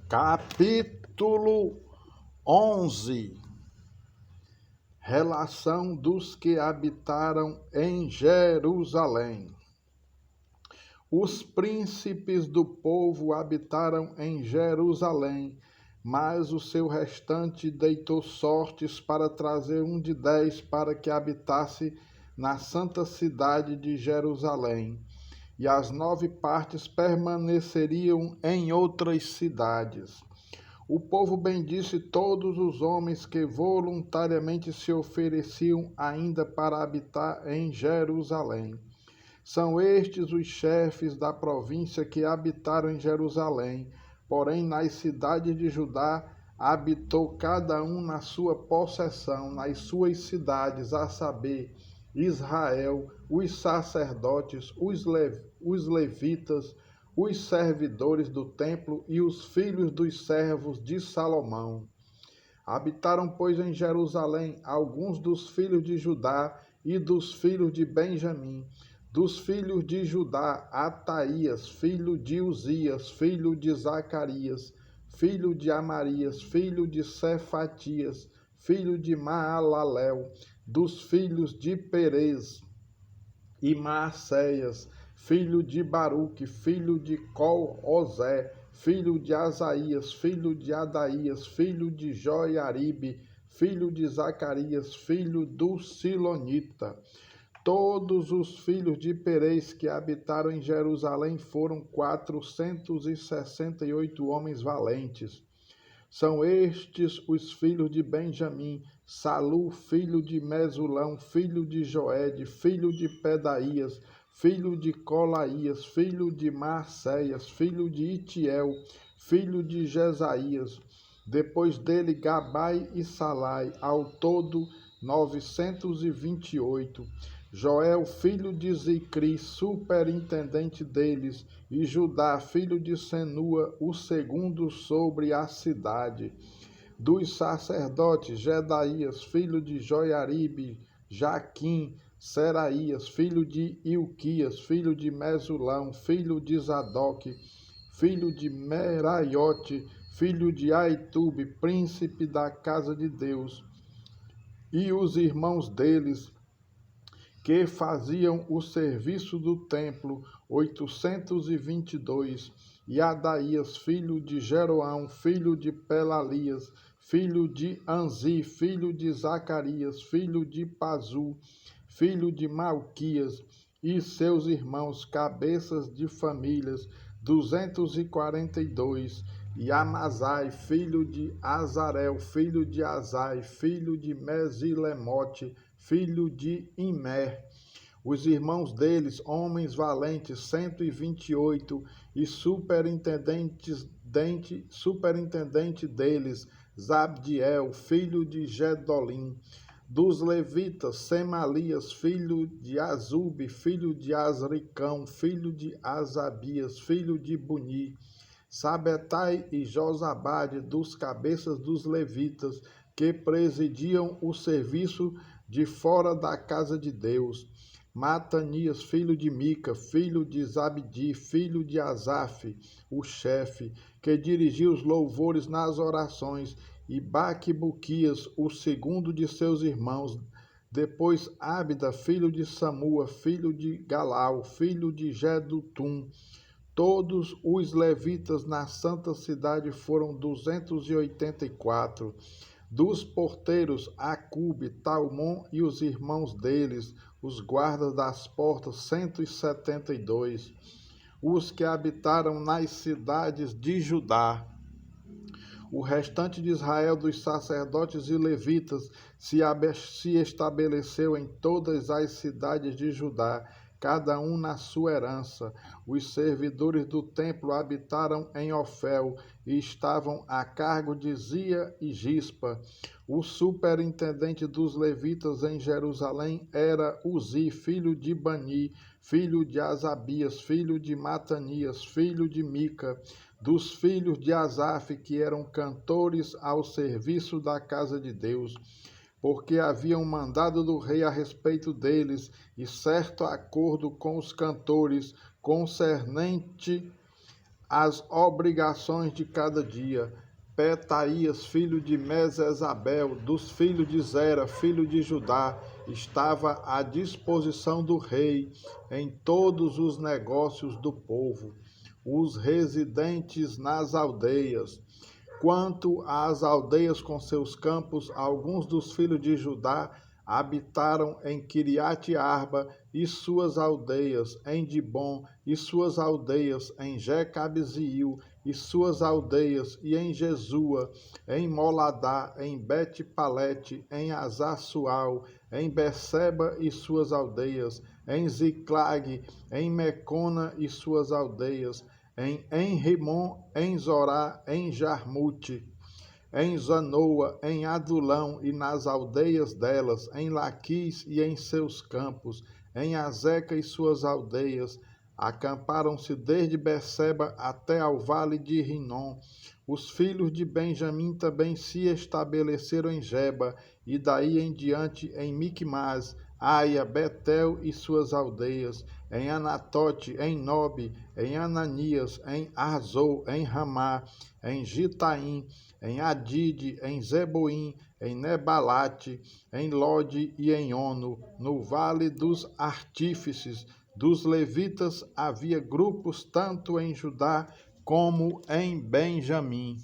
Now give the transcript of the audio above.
Capítulo 11. Relação dos que habitaram em Jerusalém. Os príncipes do povo habitaram em Jerusalém, mas o seu restante deitou sortes para trazer um de 10 para que habitasse na santa cidade de Jerusalém, e as 9 partes permaneceriam em outras cidades. O povo bendisse todos os homens que voluntariamente se ofereciam ainda para habitar em Jerusalém. São estes os chefes da província que habitaram em Jerusalém, porém nas cidades de Judá habitou cada um na sua possessão, nas suas cidades, a saber, Israel, os sacerdotes, os levitas, os servidores do templo e os filhos dos servos de Salomão. Habitaram, pois, em Jerusalém alguns dos filhos de Judá e dos filhos de Benjamim. Dos filhos de Judá, Ataías, filho de Uzias, filho de Zacarias, filho de Amarias, filho de Cefatias, filho de Maalalel. Dos filhos de Perez e Maacéias, filho de Baruque, filho de Col-Ozé, filho de Asaías, filho de Adaías, filho de Joiaribe, filho de Zacarias, filho do Silonita. Todos os filhos de Perez que habitaram em Jerusalém foram 468 homens valentes. São estes os filhos de Benjamim: Salu, filho de Mesulão, filho de Joede, filho de Pedaías, filho de Colaías, filho de Maacéias, filho de Itiel, filho de Jesaías. Depois dele, Gabai e Salai, ao todo 928. Joel, filho de Zicri, superintendente deles, e Judá, filho de Senua, o segundo sobre a cidade. Dos sacerdotes, Jedaías, filho de Joiaribe, Jaquim, Seraías, filho de Ilquias, filho de Mesulão, filho de Zadok, filho de Meraiote, filho de Aitube, príncipe da casa de Deus, e os irmãos deles, que faziam o serviço do templo, 822, e Adaías, filho de Jeroão, filho de Pelalias, filho de Anzi, filho de Zacarias, filho de Pazu, filho de Malquias, e seus irmãos, cabeças de famílias, 242, e Amazai, filho de Azarel, filho de Azai, filho de Mesilemote, filho de Imer. Os irmãos deles, homens valentes, 128, e superintendente deles, Zabdiel, filho de Gedolim. Dos levitas, Semalias, filho de Azube, filho de Azricão, filho de Asabias, filho de Buni. Sabetai e Josabade, dos cabeças dos levitas, que presidiam o serviço de fora da casa de Deus. Matanias, filho de Mica, filho de Zabdi, filho de Asaf, o chefe, que dirigia os louvores nas orações, e Baquibuquias, o segundo de seus irmãos. Depois Ábida, filho de Samua, filho de Galau, filho de Gedutum. Todos os levitas na santa cidade foram 284. Dos porteiros, Acube, Talmon e os irmãos deles, os guardas das portas, 172. Os que habitaram nas cidades de Judá. O restante de Israel, dos sacerdotes e levitas, se estabeleceu em todas as cidades de Judá, cada um na sua herança. Os servidores do templo habitaram em Ofel e estavam a cargo de Zia e Gispa. O superintendente dos levitas em Jerusalém era Uzi, filho de Bani, filho de Asabias, filho de Matanias, filho de Mica. Dos filhos de Asaf, que eram cantores ao serviço da casa de Deus, porque havia um mandado do rei a respeito deles, e certo acordo com os cantores, concernente as obrigações de cada dia. Petaías, filho de Mesesabel, dos filhos de Zera, filho de Judá, estava à disposição do rei em todos os negócios do povo, os residentes nas aldeias. Quanto às aldeias com seus campos, alguns dos filhos de Judá habitaram em Quiriate-Arba e suas aldeias, em Dibom e suas aldeias, em Jecabziil e suas aldeias, e em Jesua, em Moladá, em Bet-Palete, em Azar-Sual, em Beceba e suas aldeias, em Ziclag, em Mecona e suas aldeias, em Enrimon, em Zorá, em Jarmute, em Zanoa, em Adulão e nas aldeias delas, em Laquis e em seus campos, em Azeca e suas aldeias, acamparam-se desde Beceba até ao vale de Rinom. Os filhos de Benjamim também se estabeleceram em Geba, e daí em diante em Micmas, Aia, Betel e suas aldeias, em Anatote, em Nobe, em Ananias, em Arzou, em Ramá, em Gitaim, em Adide, em Zeboim, em Nebalate, em Lode e em Ono, no vale dos artífices. Dos levitas havia grupos tanto em Judá como em Benjamim.